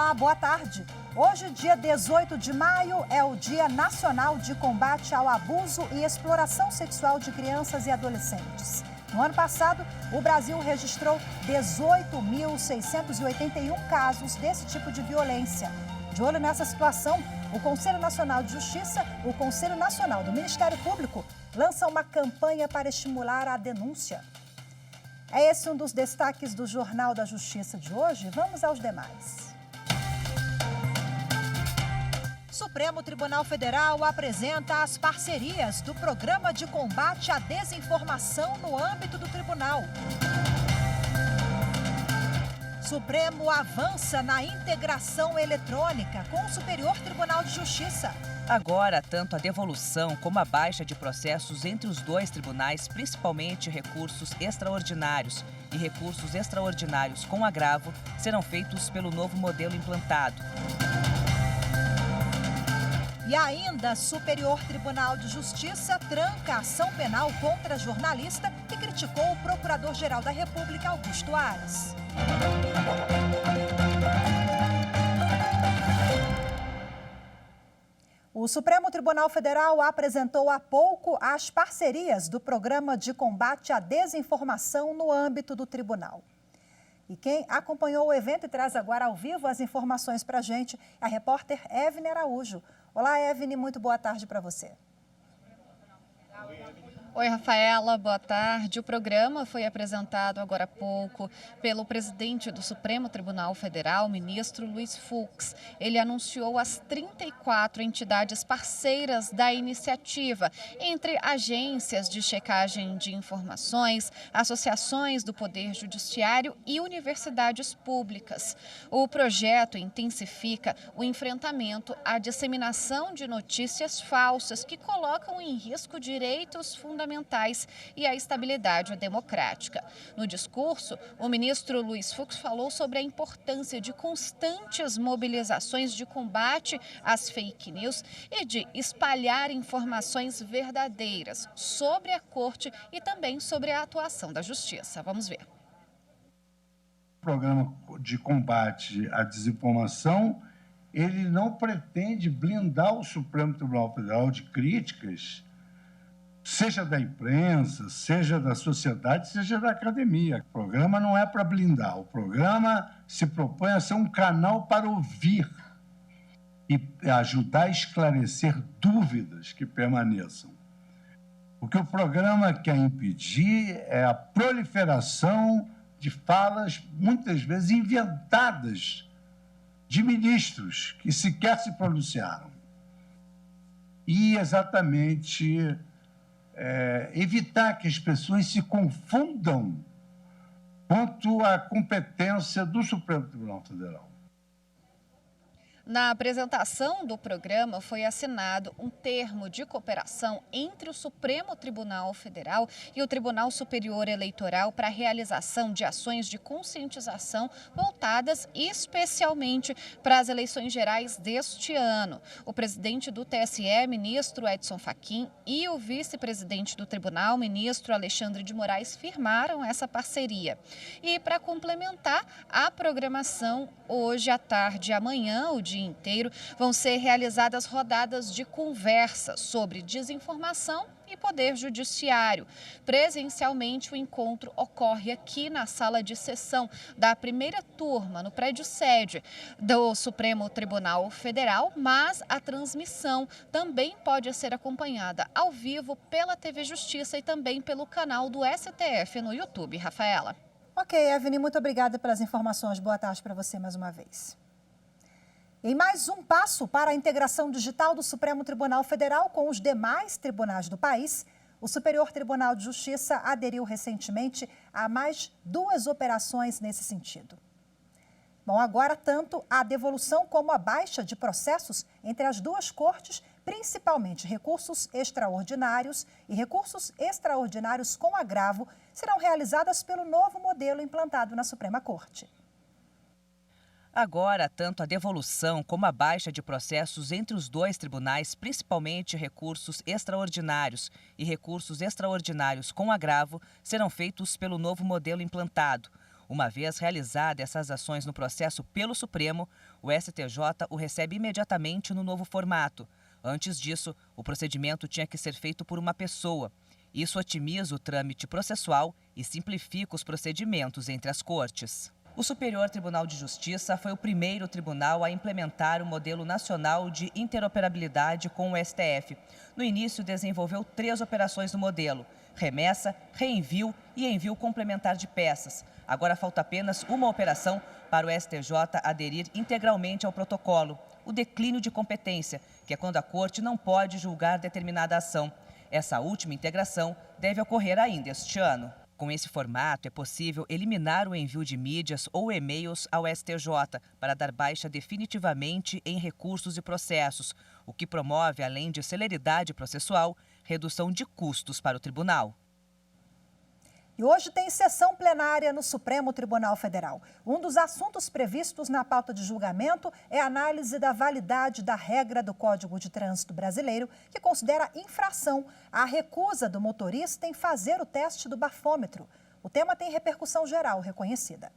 Olá, boa tarde. Hoje, dia 18 de maio, é o Dia Nacional de Combate ao Abuso e Exploração Sexual de Crianças e Adolescentes. No ano passado, o Brasil registrou 18.681 casos desse tipo de violência. De olho nessa situação, o Conselho Nacional de Justiça, o Conselho Nacional do Ministério Público, lança uma campanha para estimular a denúncia. É esse um dos destaques do Jornal da Justiça de hoje. Vamos aos demais. Supremo Tribunal Federal apresenta as parcerias do Programa de Combate à Desinformação no âmbito do tribunal. Supremo avança na integração eletrônica com o Superior Tribunal de Justiça. Agora, tanto a devolução como a baixa de processos entre os dois tribunais, principalmente recursos extraordinários e recursos extraordinários com agravo, serão feitos pelo novo modelo implantado. E ainda, Superior Tribunal de Justiça tranca ação penal contra jornalista que criticou o Procurador-Geral da República, Augusto Aras. O Supremo Tribunal Federal apresentou há pouco as parcerias do Programa de Combate à Desinformação no âmbito do tribunal. E quem acompanhou o evento e traz agora ao vivo as informações para a gente é a repórter Evne Araújo. Olá, Evne, muito boa tarde para você. Oi, Rafaela, boa tarde. O programa foi apresentado agora há pouco pelo presidente do Supremo Tribunal Federal, ministro Luiz Fux. Ele anunciou as 34 entidades parceiras da iniciativa, entre agências de checagem de informações, associações do Poder Judiciário e universidades públicas. O projeto intensifica o enfrentamento à disseminação de notícias falsas que colocam em risco direitos fundamentais e a estabilidade democrática. No discurso, o ministro Luiz Fux falou sobre a importância de constantes mobilizações de combate às fake news e de espalhar informações verdadeiras sobre a Corte e também sobre a atuação da Justiça. Vamos ver. O programa de combate à desinformação, ele não pretende blindar o Supremo Tribunal Federal de críticas, seja da imprensa, seja da sociedade, seja da academia. O programa não é para blindar, o programa se propõe a ser um canal para ouvir e ajudar a esclarecer dúvidas que permaneçam. O que o programa quer impedir é a proliferação de falas, muitas vezes inventadas, de ministros que sequer se pronunciaram. E exatamente evitar que as pessoas se confundam quanto à competência do Supremo Tribunal Federal. Na apresentação do programa foi assinado um termo de cooperação entre o Supremo Tribunal Federal e o Tribunal Superior Eleitoral para a realização de ações de conscientização voltadas especialmente para as eleições gerais deste ano. O presidente do TSE, ministro Edson Fachin, e o vice-presidente do tribunal, ministro Alexandre de Moraes, firmaram essa parceria. E para complementar a programação, hoje à tarde e amanhã, o dia inteiro, vão ser realizadas rodadas de conversa sobre desinformação e poder judiciário. Presencialmente, o encontro ocorre aqui na sala de sessão da primeira turma, no prédio sede do Supremo Tribunal Federal, mas a transmissão também pode ser acompanhada ao vivo pela TV Justiça e também pelo canal do STF no YouTube. Rafaela. Ok, Evne, muito obrigada pelas informações. Boa tarde para você mais uma vez. Em mais um passo para a integração digital do Supremo Tribunal Federal com os demais tribunais do país, o Superior Tribunal de Justiça aderiu recentemente a mais 2 operações nesse sentido. Bom, agora tanto a devolução como a baixa de processos entre as duas cortes, principalmente recursos extraordinários e recursos extraordinários com agravo, serão realizadas pelo novo modelo implantado na Suprema Corte. Agora, tanto a devolução como a baixa de processos entre os dois tribunais, principalmente recursos extraordinários e recursos extraordinários com agravo, serão feitos pelo novo modelo implantado. Uma vez realizadas essas ações no processo pelo Supremo, o STJ o recebe imediatamente no novo formato. Antes disso, o procedimento tinha que ser feito por uma pessoa. Isso otimiza o trâmite processual e simplifica os procedimentos entre as cortes. O Superior Tribunal de Justiça foi o primeiro tribunal a implementar o modelo nacional de interoperabilidade com o STF. No início, desenvolveu 3 operações do modelo: remessa, reenvio e envio complementar de peças. Agora falta apenas uma operação para o STJ aderir integralmente ao protocolo: o declínio de competência, que é quando a Corte não pode julgar determinada ação. Essa última integração deve ocorrer ainda este ano. Com esse formato, é possível eliminar o envio de mídias ou e-mails ao STJ para dar baixa definitivamente em recursos e processos, o que promove, além de celeridade processual, redução de custos para o tribunal. E hoje tem sessão plenária no Supremo Tribunal Federal. Um dos assuntos previstos na pauta de julgamento é a análise da validade da regra do Código de Trânsito Brasileiro, que considera infração a recusa do motorista em fazer o teste do bafômetro. O tema tem repercussão geral reconhecida.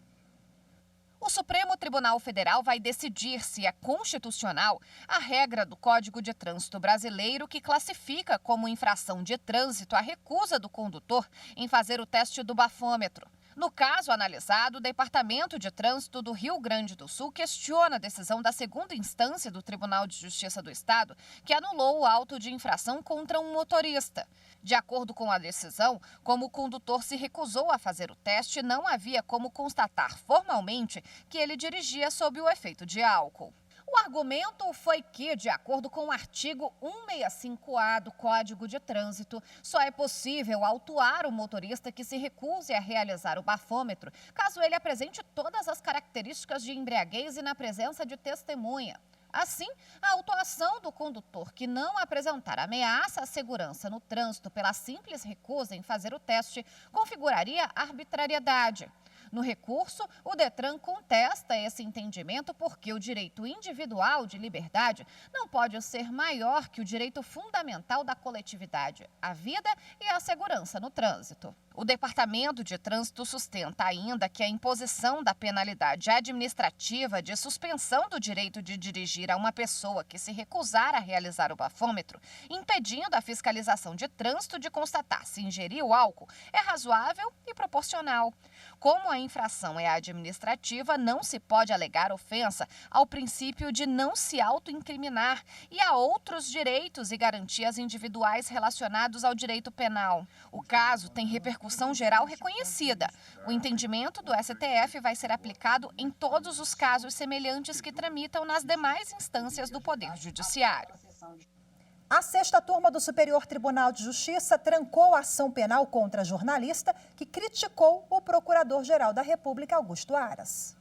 O Supremo Tribunal Federal vai decidir se é constitucional a regra do Código de Trânsito Brasileiro que classifica como infração de trânsito a recusa do condutor em fazer o teste do bafômetro. No caso analisado, o Departamento de Trânsito do Rio Grande do Sul questiona a decisão da segunda instância do Tribunal de Justiça do Estado, que anulou o auto de infração contra um motorista. De acordo com a decisão, como o condutor se recusou a fazer o teste, não havia como constatar formalmente que ele dirigia sob o efeito de álcool. O argumento foi que, de acordo com o artigo 165-A do Código de Trânsito, só é possível autuar o motorista que se recuse a realizar o bafômetro, caso ele apresente todas as características de embriaguez e na presença de testemunha. Assim, a autuação do condutor que não apresentar ameaça à segurança no trânsito pela simples recusa em fazer o teste configuraria arbitrariedade. No recurso, o Detran contesta esse entendimento porque o direito individual de liberdade não pode ser maior que o direito fundamental da coletividade, a vida e a segurança no trânsito. O Departamento de Trânsito sustenta ainda que a imposição da penalidade administrativa de suspensão do direito de dirigir a uma pessoa que se recusar a realizar o bafômetro, impedindo a fiscalização de trânsito de constatar se ingeriu álcool, é razoável e proporcional. Como a infração é administrativa, não se pode alegar ofensa ao princípio de não se autoincriminar e a outros direitos e garantias individuais relacionados ao direito penal. O caso tem repercussão geral reconhecida. O entendimento do STF vai ser aplicado em todos os casos semelhantes que tramitam nas demais instâncias do Poder Judiciário. A 6ª turma do Superior Tribunal de Justiça trancou a ação penal contra a jornalista que criticou o Procurador-Geral da República, Augusto Aras.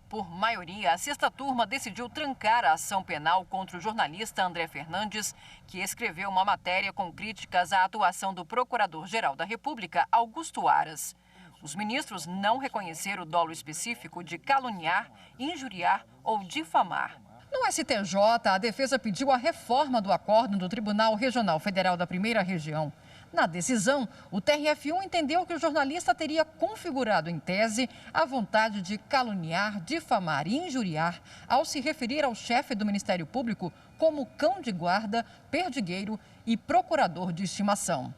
Por maioria, a 6ª turma decidiu trancar a ação penal contra o jornalista André Fernandes, que escreveu uma matéria com críticas à atuação do Procurador-Geral da República, Augusto Aras. Os ministros não reconheceram o dolo específico de caluniar, injuriar ou difamar. No STJ, a defesa pediu a reforma do acórdão do Tribunal Regional Federal da Primeira Região. Na decisão, o TRF1 entendeu que o jornalista teria configurado em tese a vontade de caluniar, difamar e injuriar ao se referir ao chefe do Ministério Público como cão de guarda, perdigueiro e procurador de estimação.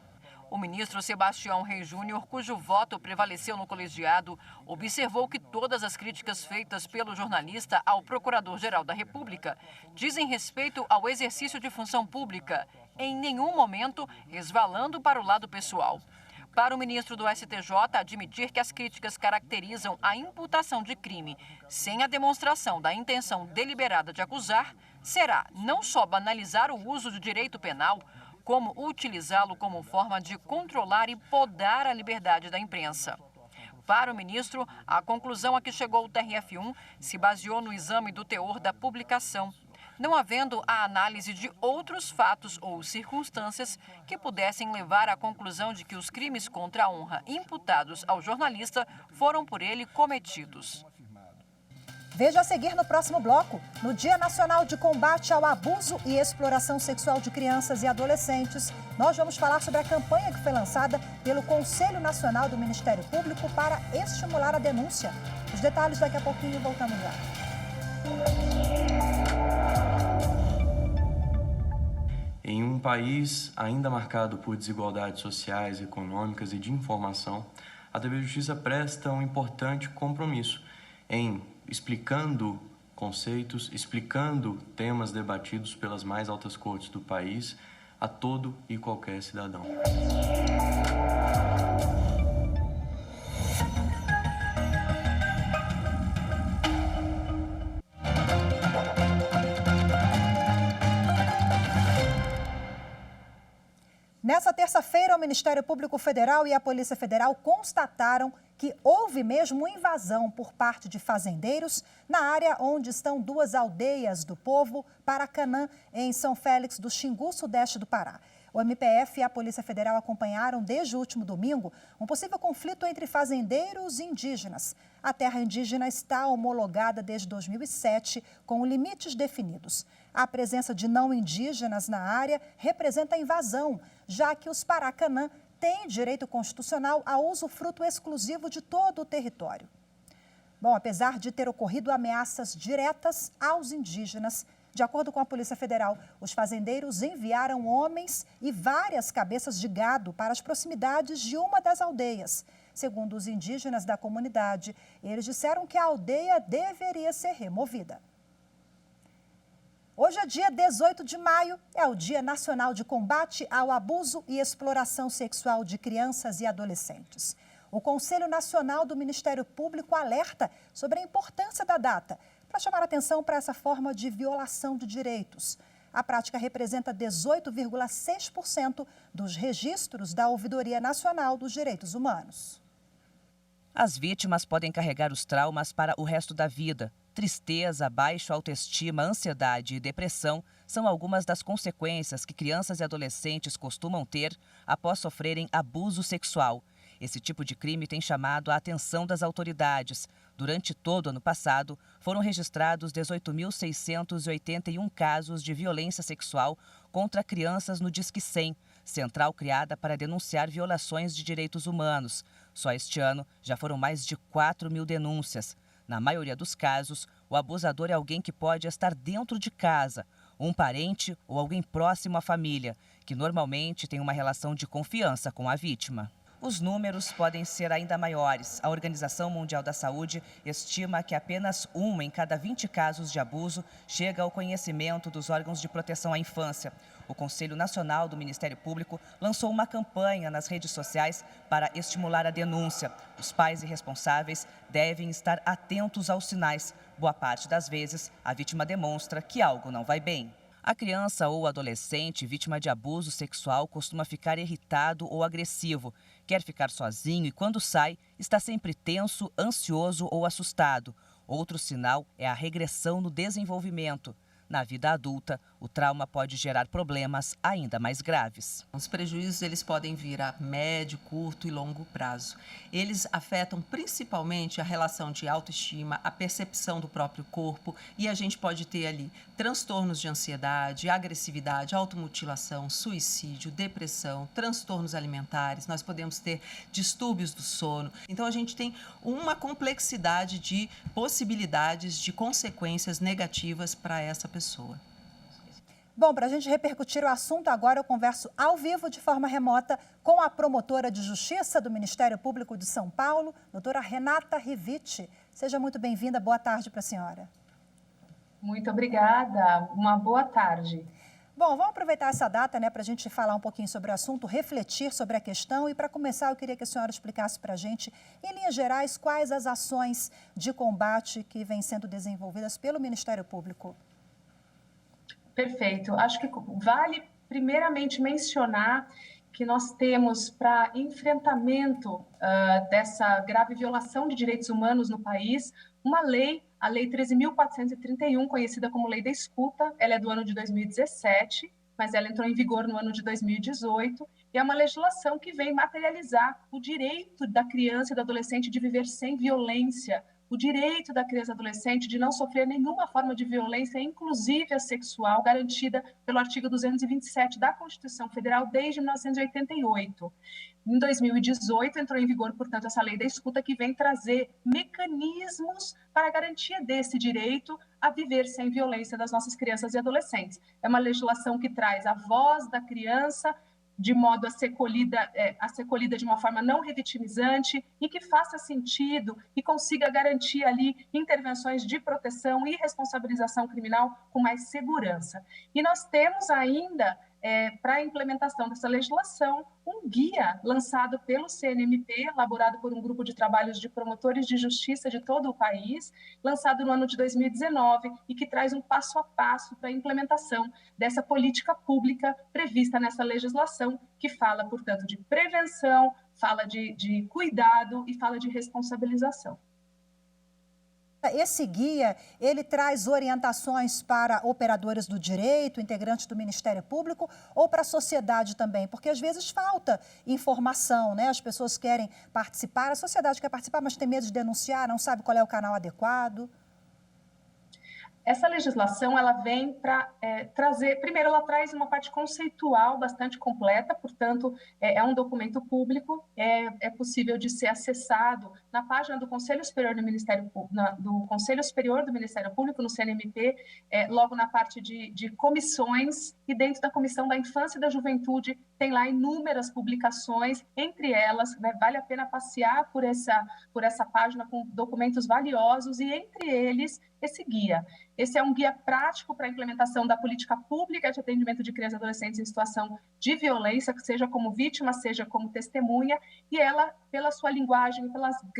O ministro Sebastião Reis Júnior, cujo voto prevaleceu no colegiado, observou que todas as críticas feitas pelo jornalista ao Procurador-Geral da República dizem respeito ao exercício de função pública, em nenhum momento resvalando para o lado pessoal. Para o ministro do STJ, admitir que as críticas caracterizam a imputação de crime sem a demonstração da intenção deliberada de acusar, será não só banalizar o uso do direito penal, como utilizá-lo como forma de controlar e podar a liberdade da imprensa. Para o ministro, a conclusão a que chegou o TRF1 se baseou no exame do teor da publicação, não havendo a análise de outros fatos ou circunstâncias que pudessem levar à conclusão de que os crimes contra a honra imputados ao jornalista foram por ele cometidos. Veja a seguir no próximo bloco. No Dia Nacional de Combate ao Abuso e Exploração Sexual de Crianças e Adolescentes, nós vamos falar sobre a campanha que foi lançada pelo Conselho Nacional do Ministério Público para estimular a denúncia. Os detalhes daqui a pouquinho, voltamos lá. Em um país ainda marcado por desigualdades sociais, econômicas e de informação, a TV Justiça presta um importante compromisso em explicando conceitos, explicando temas debatidos pelas mais altas cortes do país a todo e qualquer cidadão. Nessa terça-feira, o Ministério Público Federal e a Polícia Federal constataram que houve mesmo invasão por parte de fazendeiros na área onde estão duas aldeias do povo, Paracanã, em São Félix do Xingu, sudeste do Pará. O MPF e a Polícia Federal acompanharam desde o último domingo um possível conflito entre fazendeiros e indígenas. A terra indígena está homologada desde 2007, com limites definidos. A presença de não indígenas na área representa invasão, já que os Paracanã têm direito constitucional a usufruto exclusivo de todo o território. Bom, apesar de ter ocorrido ameaças diretas aos indígenas, de acordo com a Polícia Federal, os fazendeiros enviaram homens e várias cabeças de gado para as proximidades de uma das aldeias. Segundo os indígenas da comunidade, eles disseram que a aldeia deveria ser removida. Hoje é dia 18 de maio, é o Dia Nacional de Combate ao Abuso e Exploração Sexual de Crianças e Adolescentes. O Conselho Nacional do Ministério Público alerta sobre a importância da data para chamar atenção para essa forma de violação de direitos. A prática representa 18,6% dos registros da Ouvidoria Nacional dos Direitos Humanos. As vítimas podem carregar os traumas para o resto da vida. Tristeza, baixa autoestima, ansiedade e depressão são algumas das consequências que crianças e adolescentes costumam ter após sofrerem abuso sexual. Esse tipo de crime tem chamado a atenção das autoridades. Durante todo o ano passado, foram registrados 18.681 casos de violência sexual contra crianças no Disque 100, central criada para denunciar violações de direitos humanos. Só este ano, já foram mais de 4.000 denúncias. Na maioria dos casos, o abusador é alguém que pode estar dentro de casa, um parente ou alguém próximo à família, que normalmente tem uma relação de confiança com a vítima. Os números podem ser ainda maiores. A Organização Mundial da Saúde estima que apenas 1 em cada 20 casos de abuso chega ao conhecimento dos órgãos de proteção à infância. O Conselho Nacional do Ministério Público lançou uma campanha nas redes sociais para estimular a denúncia. Os pais e responsáveis devem estar atentos aos sinais. Boa parte das vezes, a vítima demonstra que algo não vai bem. A criança ou adolescente vítima de abuso sexual costuma ficar irritado ou agressivo, quer ficar sozinho e, quando sai, está sempre tenso, ansioso ou assustado. Outro sinal é a regressão no desenvolvimento. Na vida adulta, o trauma pode gerar problemas ainda mais graves. Os prejuízos eles podem vir a médio, curto e longo prazo. Eles afetam principalmente a relação de autoestima, a percepção do próprio corpo, e a gente pode ter ali transtornos de ansiedade, agressividade, automutilação, suicídio, depressão, transtornos alimentares. Nós podemos ter distúrbios do sono. Então a gente tem uma complexidade de possibilidades de consequências negativas para essa pessoa. Bom, para a gente repercutir o assunto, agora eu converso ao vivo, de forma remota, com a promotora de Justiça do Ministério Público de São Paulo, doutora Renata Riviti. Seja muito bem-vinda, boa tarde para a senhora. Muito obrigada, uma boa tarde. Bom, vamos aproveitar essa data, né, para a gente falar um pouquinho sobre o assunto, refletir sobre a questão. E para começar, eu queria que a senhora explicasse para a gente, em linhas gerais, quais as ações de combate que vêm sendo desenvolvidas pelo Ministério Público. Perfeito. Acho que vale primeiramente mencionar que nós temos para enfrentamento dessa grave violação de direitos humanos no país uma lei, a Lei 13.431, conhecida como Lei da Escuta. Ela é do ano de 2017, mas ela entrou em vigor no ano de 2018 e é uma legislação que vem materializar o direito da criança e do adolescente de viver sem violência o direito da criança e adolescente de não sofrer nenhuma forma de violência, inclusive a sexual, garantida pelo artigo 227 da Constituição Federal desde 1988. Em 2018, entrou em vigor, portanto, essa lei da escuta que vem trazer mecanismos para a garantia desse direito a viver sem violência das nossas crianças e adolescentes. É uma legislação que traz a voz da criança de modo a ser colhida de uma forma não revitimizante e que faça sentido e consiga garantir ali intervenções de proteção e responsabilização criminal com mais segurança. E nós temos ainda, para a implementação dessa legislação, um guia lançado pelo CNMP, elaborado por um grupo de trabalhos de promotores de justiça de todo o país, lançado no ano de 2019 e que traz um passo a passo para a implementação dessa política pública prevista nessa legislação, que fala, portanto, de prevenção, fala de cuidado e fala de responsabilização. Esse guia, ele traz orientações para operadores do direito, integrantes do Ministério Público ou para a sociedade também? Porque às vezes falta informação, né? As pessoas querem participar, a sociedade quer participar, mas tem medo de denunciar, não sabe qual é o canal adequado. Essa legislação, ela vem para trazer... Primeiro, ela traz uma parte conceitual bastante completa, portanto, é um documento público, é possível de ser acessado na página do Conselho Superior do Ministério Público, no CNMP, logo na parte de comissões, e dentro da Comissão da Infância e da Juventude tem lá inúmeras publicações, entre elas, né, vale a pena passear por essa página com documentos valiosos, e entre eles, esse guia. Esse é um guia prático para a implementação da política pública de atendimento de crianças e adolescentes em situação de violência, seja como vítima, seja como testemunha, e ela, pela sua linguagem,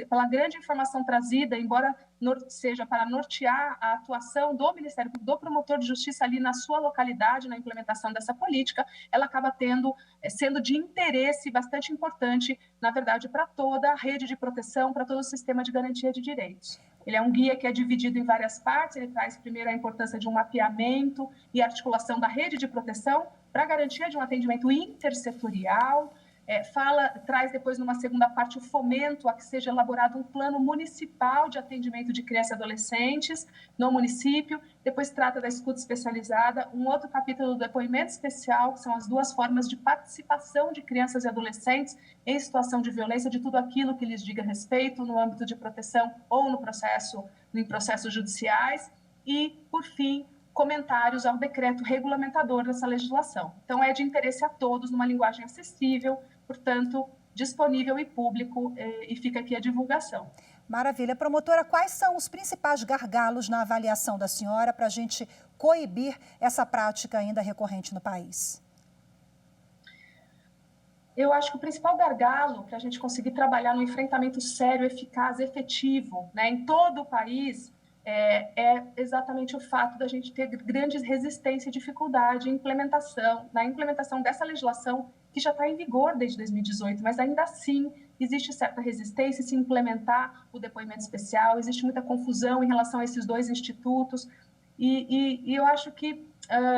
pela grande informação trazida, embora seja para nortear a atuação do Ministério Público, do promotor de justiça ali na sua localidade, na implementação dessa política, ela acaba sendo de interesse bastante importante, na verdade, para toda a rede de proteção, para todo o sistema de garantia de direitos. Ele é um guia que é dividido em várias partes, ele traz primeiro a importância de um mapeamento e articulação da rede de proteção para a garantia de um atendimento intersetorial, traz depois numa segunda parte o fomento a que seja elaborado um plano municipal de atendimento de crianças e adolescentes no município, depois trata da escuta especializada, um outro capítulo do depoimento especial, que são as duas formas de participação de crianças e adolescentes em situação de violência, de tudo aquilo que lhes diga respeito no âmbito de proteção ou em processos judiciais, e, por fim, comentários ao decreto regulamentador dessa legislação. Então, é de interesse a todos, numa linguagem acessível, portanto, disponível e público, e fica aqui a divulgação. Maravilha. Promotora, quais são os principais gargalos na avaliação da senhora para a gente coibir essa prática ainda recorrente no país? Eu acho que o principal gargalo para a gente conseguir trabalhar no enfrentamento sério, eficaz, efetivo, né, em todo o país, é exatamente o fato da gente ter grandes resistência e dificuldade na implementação dessa legislação que já está em vigor desde 2018, mas ainda assim existe certa resistência em se implementar o depoimento especial, existe muita confusão em relação a esses dois institutos, e eu acho que,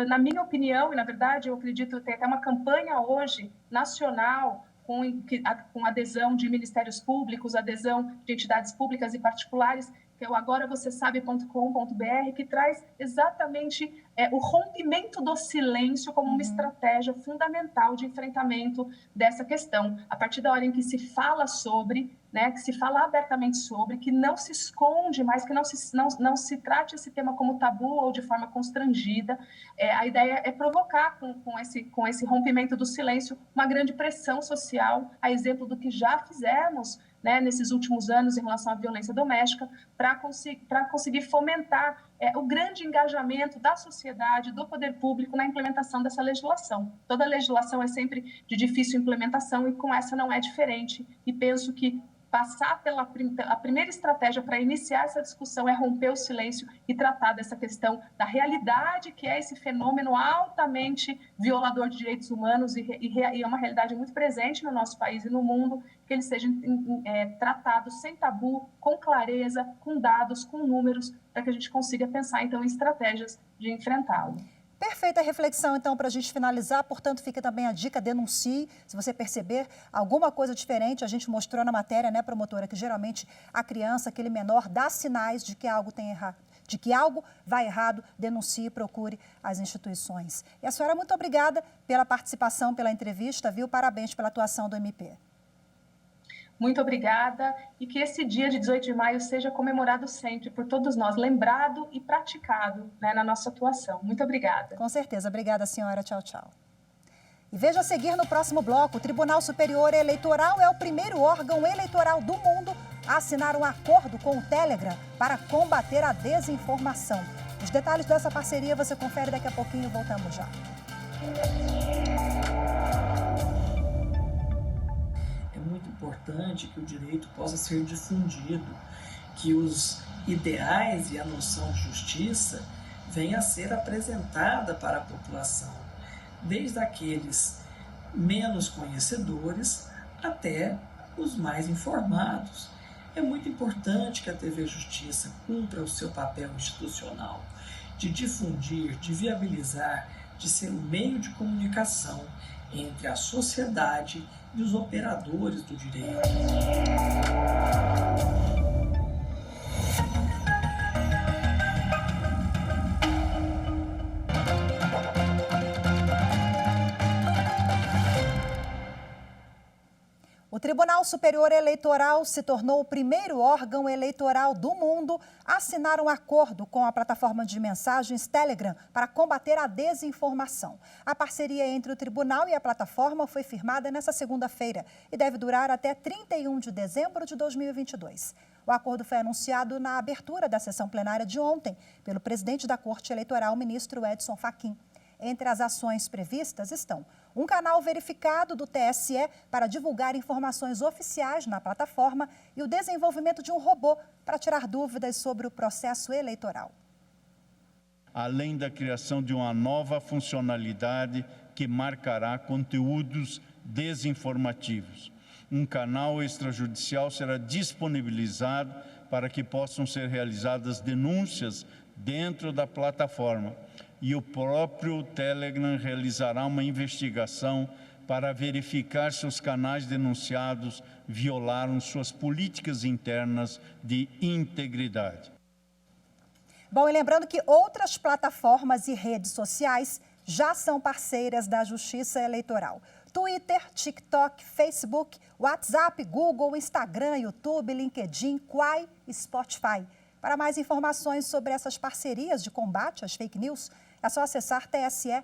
na minha opinião, e na verdade eu acredito que tem até uma campanha hoje nacional com adesão de ministérios públicos, adesão de entidades públicas e particulares, que é o agoravocêsabe.com.br, que traz exatamente o rompimento do silêncio como uma estratégia fundamental de enfrentamento dessa questão. A partir da hora em que se fala sobre, né, que se fala abertamente sobre, que não se esconde mais, que não se trate esse tema como tabu ou de forma constrangida, a ideia é provocar com esse rompimento do silêncio uma grande pressão social, a exemplo do que já fizemos, né, nesses últimos anos em relação à violência doméstica, para conseguir fomentar o grande engajamento da sociedade, do poder público na implementação dessa legislação. Toda legislação é sempre de difícil implementação e com essa não é diferente. E penso que passar a primeira estratégia para iniciar essa discussão é romper o silêncio e tratar dessa questão da realidade que é esse fenômeno altamente violador de direitos humanos e é uma realidade muito presente no nosso país e no mundo, que ele seja tratado sem tabu, com clareza, com dados, com números, para que a gente consiga pensar, então, em estratégias de enfrentá-lo. Perfeita reflexão, então, para a gente finalizar. Portanto, fica também a dica, denuncie. Se você perceber alguma coisa diferente, a gente mostrou na matéria, né, promotora, que geralmente a criança, aquele menor, dá sinais de que algo tem errado, de que algo vai errado, denuncie e procure as instituições. E a senhora, muito obrigada pela participação, pela entrevista, viu? Parabéns pela atuação do MP. Muito obrigada e que esse dia de 18 de maio seja comemorado sempre por todos nós, lembrado e praticado, né, na nossa atuação. Muito obrigada. Com certeza. Obrigada, senhora. Tchau, tchau. E veja a seguir no próximo bloco, o Tribunal Superior Eleitoral é o primeiro órgão eleitoral do mundo a assinar um acordo com o Telegram para combater a desinformação. Os detalhes dessa parceria você confere daqui a pouquinho, voltamos já. Muito importante que o direito possa ser difundido, que os ideais e a noção de justiça venha a ser apresentada para a população, desde aqueles menos conhecedores até os mais informados. É muito importante que a TV Justiça cumpra o seu papel institucional de difundir, de viabilizar, de ser um meio de comunicação entre a sociedade e os operadores do direito. O Tribunal Superior Eleitoral se tornou o primeiro órgão eleitoral do mundo a assinar um acordo com a plataforma de mensagens Telegram para combater a desinformação. A parceria entre o tribunal e a plataforma foi firmada nesta segunda-feira e deve durar até 31 de dezembro de 2022. O acordo foi anunciado na abertura da sessão plenária de ontem pelo presidente da Corte Eleitoral, ministro Edson Fachin. Entre as ações previstas estão um canal verificado do TSE para divulgar informações oficiais na plataforma e o desenvolvimento de um robô para tirar dúvidas sobre o processo eleitoral. Além da criação de uma nova funcionalidade que marcará conteúdos desinformativos. Um canal extrajudicial será disponibilizado para que possam ser realizadas denúncias dentro da plataforma. E o próprio Telegram realizará uma investigação para verificar se os canais denunciados violaram suas políticas internas de integridade. Bom, e lembrando que outras plataformas e redes sociais já são parceiras da Justiça Eleitoral. Twitter, TikTok, Facebook, WhatsApp, Google, Instagram, YouTube, LinkedIn, Quai e Spotify. Para mais informações sobre essas parcerias de combate às fake news, é só acessar tse.jus.br.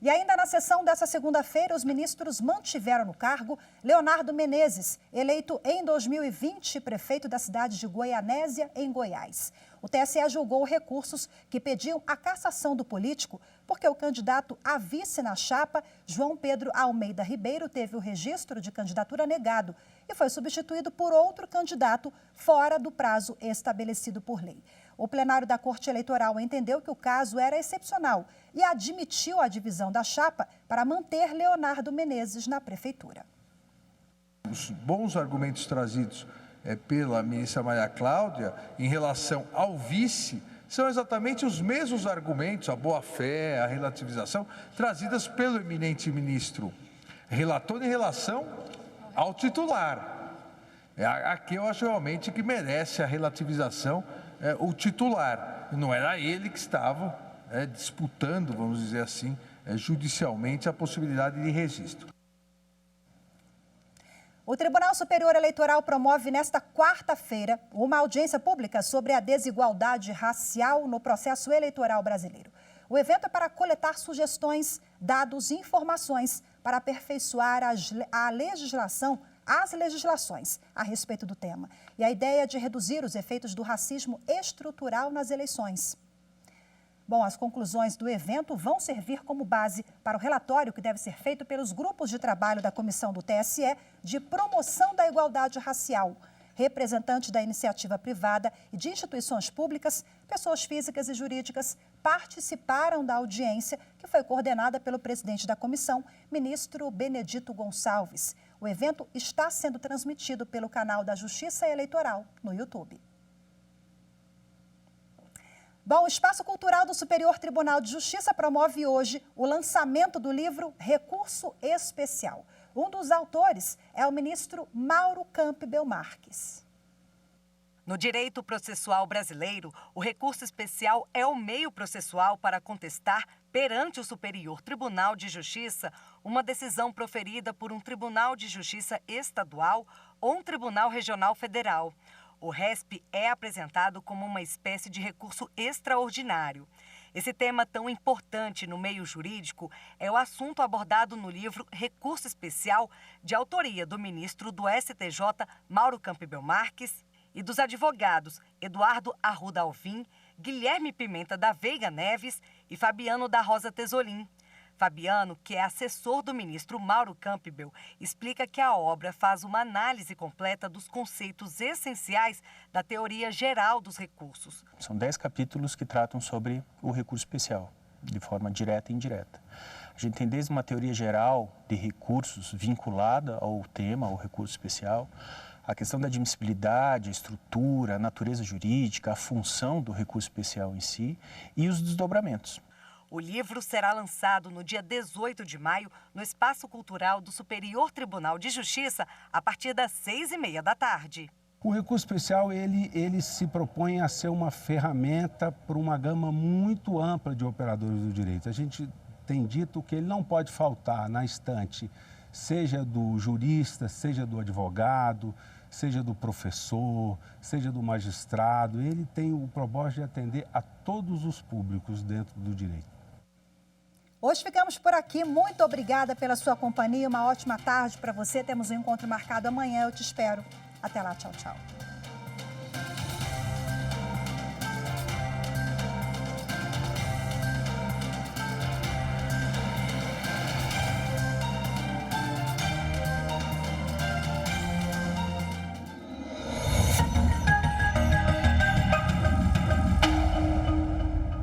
E ainda na sessão dessa segunda-feira, os ministros mantiveram no cargo Leonardo Menezes, eleito em 2020 prefeito da cidade de Goianésia, em Goiás. O TSE julgou recursos que pediam a cassação do político porque o candidato a vice na chapa, João Pedro Almeida Ribeiro, teve o registro de candidatura negado e foi substituído por outro candidato fora do prazo estabelecido por lei. O plenário da Corte Eleitoral entendeu que o caso era excepcional e admitiu a divisão da chapa para manter Leonardo Menezes na prefeitura. Os bons argumentos trazidos pela ministra Maria Cláudia em relação ao vice são exatamente os mesmos argumentos, a boa-fé, a relativização, trazidas pelo eminente ministro relator em relação ao titular. Aqui eu acho realmente que merece a relativização o titular. Não era ele que estava disputando, vamos dizer assim, judicialmente a possibilidade de registro. O Tribunal Superior Eleitoral promove nesta quarta-feira uma audiência pública sobre a desigualdade racial no processo eleitoral brasileiro. O evento é para coletar sugestões, dados e informações para aperfeiçoar as legislações a respeito do tema. E a ideia é de reduzir os efeitos do racismo estrutural nas eleições. Bom, as conclusões do evento vão servir como base para o relatório que deve ser feito pelos grupos de trabalho da Comissão do TSE de Promoção da Igualdade Racial. Representantes da iniciativa privada e de instituições públicas, pessoas físicas e jurídicas participaram da audiência que foi coordenada pelo presidente da comissão, ministro Benedito Gonçalves. O evento está sendo transmitido pelo canal da Justiça Eleitoral no YouTube. Bom, o Espaço Cultural do Superior Tribunal de Justiça promove hoje o lançamento do livro Recurso Especial. Um dos autores é o ministro Mauro Campbell Marques. No direito processual brasileiro, o recurso especial é o meio processual para contestar perante o Superior Tribunal de Justiça uma decisão proferida por um Tribunal de Justiça estadual ou um Tribunal Regional Federal. O RESP é apresentado como uma espécie de recurso extraordinário. Esse tema tão importante no meio jurídico é o assunto abordado no livro Recurso Especial, de autoria do ministro do STJ, Mauro Campbell Marques, e dos advogados Eduardo Arruda Alvim, Guilherme Pimenta da Veiga Neves e Fabiano da Rosa Tesolim. Fabiano, que é assessor do ministro Mauro Campbell, explica que a obra faz uma análise completa dos conceitos essenciais da teoria geral dos recursos. São 10 capítulos que tratam sobre o recurso especial, de forma direta e indireta. A gente tem desde uma teoria geral de recursos vinculada ao tema, ao recurso especial, a questão da admissibilidade, a estrutura, a natureza jurídica, a função do recurso especial em si e os desdobramentos. O livro será lançado no dia 18 de maio no Espaço Cultural do Superior Tribunal de Justiça a partir das 6h30 da tarde. O recurso especial ele se propõe a ser uma ferramenta para uma gama muito ampla de operadores do direito. A gente tem dito que ele não pode faltar na estante, seja do jurista, seja do advogado, seja do professor, seja do magistrado. Ele tem o propósito de atender a todos os públicos dentro do direito. Hoje ficamos por aqui. Muito obrigada pela sua companhia. Uma ótima tarde para você. Temos um encontro marcado amanhã. Eu te espero. Até lá. Tchau, tchau.